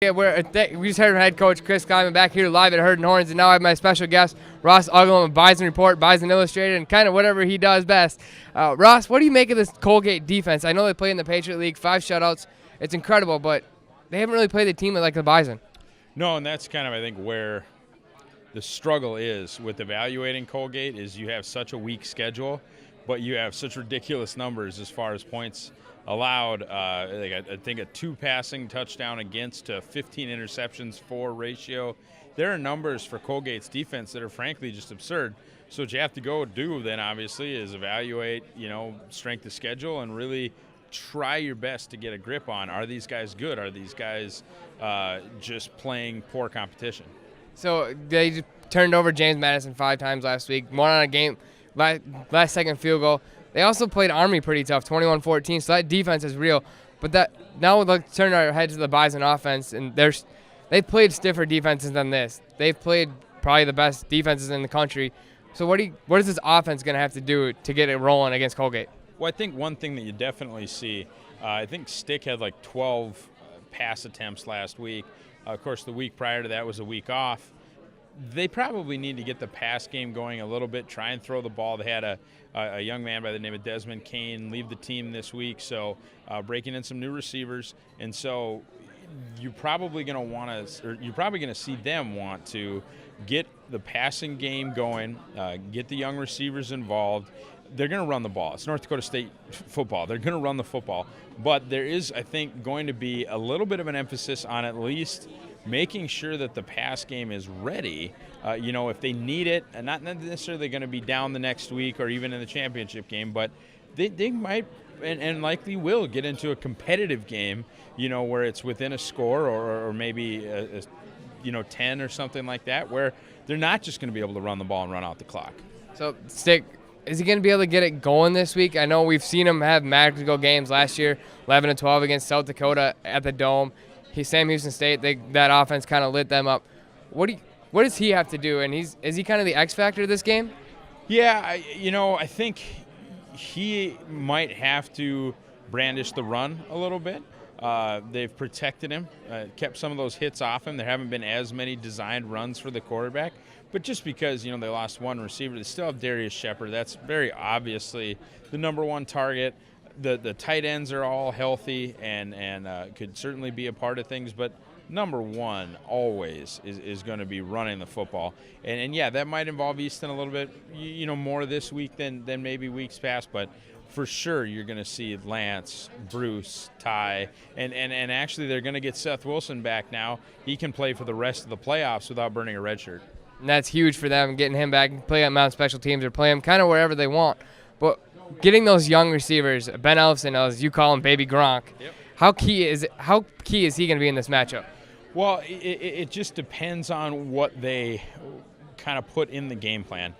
Yeah, we just heard from head coach Chris Kleiman back here live at Herd and Horns, and now I have my special guest, Ross Uglem of Bison Report, Bison Illustrated, and kind of whatever he does best. Ross, what do you make of this Colgate defense? I know they play in the Patriot League, 5 shutouts. It's incredible, but they haven't really played a team like the Bison. No, and that's kind of, I think, where the struggle is with evaluating Colgate is you have such a weak schedule, but you have such ridiculous numbers as far as points allowed. I think a 2 passing touchdown against 15 interceptions for ratio. There are numbers for Colgate's defense that are frankly just absurd. So what you have to go do then obviously is evaluate, strength of schedule and really try your best to get a grip on, are these guys good? Are these guys just playing poor competition? So they just turned over James Madison 5 times last week, won on a game, last second field goal. They also played Army pretty tough, 21-14, so that defense is real. But now let's turn our heads to the Bison offense, and they've played stiffer defenses than this. They've played probably the best defenses in the country. So what is this offense going to have to do to get it rolling against Colgate? Well, I think one thing that you definitely see, I think Stick had like 12 pass attempts last week. Of course, the week prior to that was a week off. They probably need to get the pass game going a little bit, try and throw the ball. They had a young man by the name of Desmond Kane leave the team this week, so breaking in some new receivers. And so you're probably going to see them want to get the passing game going, get the young receivers involved. They're going to run the ball. It's North Dakota State football. They're going to run the football. But there is, I think, going to be a little bit of an emphasis on at least making sure that the pass game is ready, if they need it, and not necessarily going to be down the next week or even in the championship game, but they might and likely will get into a competitive game, where it's within a score or maybe, 10 or something like that, where they're not just going to be able to run the ball and run out the clock. So, Stick, is he going to be able to get it going this week? I know we've seen him have magical games last year, 11-12 against South Dakota at the Dome. Sam Houston State, that offense kind of lit them up. What does he have to do? And is he kind of the X factor of this game? Yeah, I think he might have to brandish the run a little bit. They've protected him, kept some of those hits off him. There haven't been as many designed runs for the quarterback. But just because, they lost one receiver, they still have Darius Shepard. That's very obviously the number one target. The tight ends are all healthy and could certainly be a part of things, but number one always is going to be running the football. And yeah, that might involve Easton a little bit, more this week than maybe weeks past, but for sure you're going to see Lance, Bruce, Ty, and actually they're going to get Seth Wilson back now. He can play for the rest of the playoffs without burning a red shirt. And that's huge for them, getting him back, play on Mountain Special Teams or play him kind of wherever they want. But getting those young receivers, Ben Ellison, as you call him, Baby Gronk, yep. How key is he going to be in this matchup? Well, it just depends on what they kind of put in the game plan.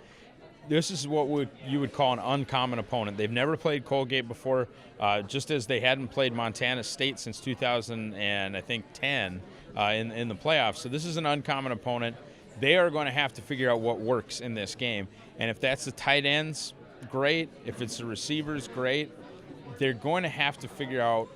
This is what you would call an uncommon opponent. They've never played Colgate before, just as they hadn't played Montana State since 2010 in the playoffs. So this is an uncommon opponent. They are going to have to figure out what works in this game. And if that's the tight ends, great. If it's the receivers, great. They're going to have to figure out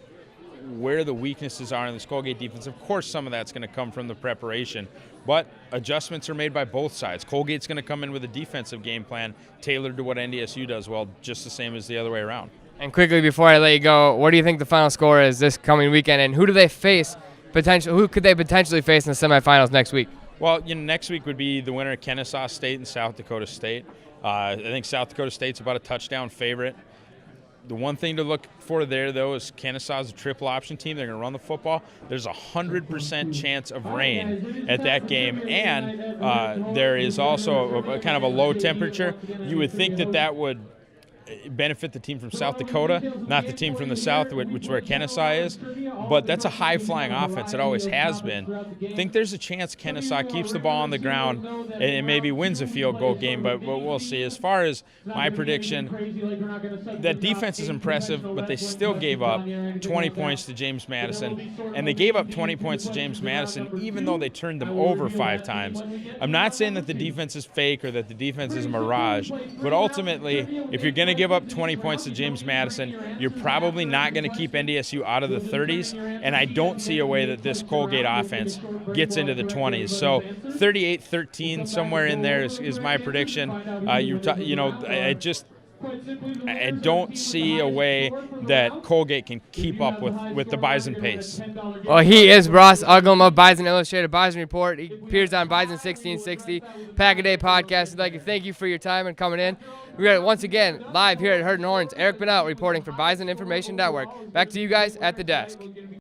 where the weaknesses are in this Colgate defense. Of course, some of that's going to come from the preparation, but adjustments are made by both sides. Colgate's going to come in with a defensive game plan tailored to what NDSU does well, just the same as the other way around. And quickly before I let you go, what do you think the final score is this coming weekend, and who do they face? Who could they potentially face in the semifinals next week? Well, next week would be the winner of Kennesaw State and South Dakota State. I think South Dakota State's about a touchdown favorite. The one thing to look for there, though, is Kennesaw's a triple option team. They're going to run the football. There's a 100% chance of rain at that game, and there is also a kind of a low temperature. You would think that would benefit the team from South Dakota, not the team from the South, which where Kennesaw is. But that's a high-flying offense. It always has been. I think there's a chance Kennesaw keeps the ball on the ground and maybe wins a field goal game, but we'll see. As far as my prediction, that defense is impressive, but they still gave up 20 points to James Madison. And they gave up 20 points to James Madison even though they turned them over 5 times. I'm not saying that the defense is fake or that the defense is a mirage, but ultimately, if you're going to give up 20 points to James Madison, you're probably not going to keep NDSU out of the 30s, and I don't see a way that this Colgate offense gets into the 20s. So 38-13, somewhere in there is my prediction. I don't see a way that Colgate can keep up with the Bison pace. Well, he is Ross Uglem of Bison Illustrated, Bison Report. He appears on Bison 1660, Pack-A-Day Podcast. I'd like to thank you for your time and coming in. We're once again live here at Herd and Horns. Eric Bunnell reporting for Bison Information Network. Back to you guys at the desk.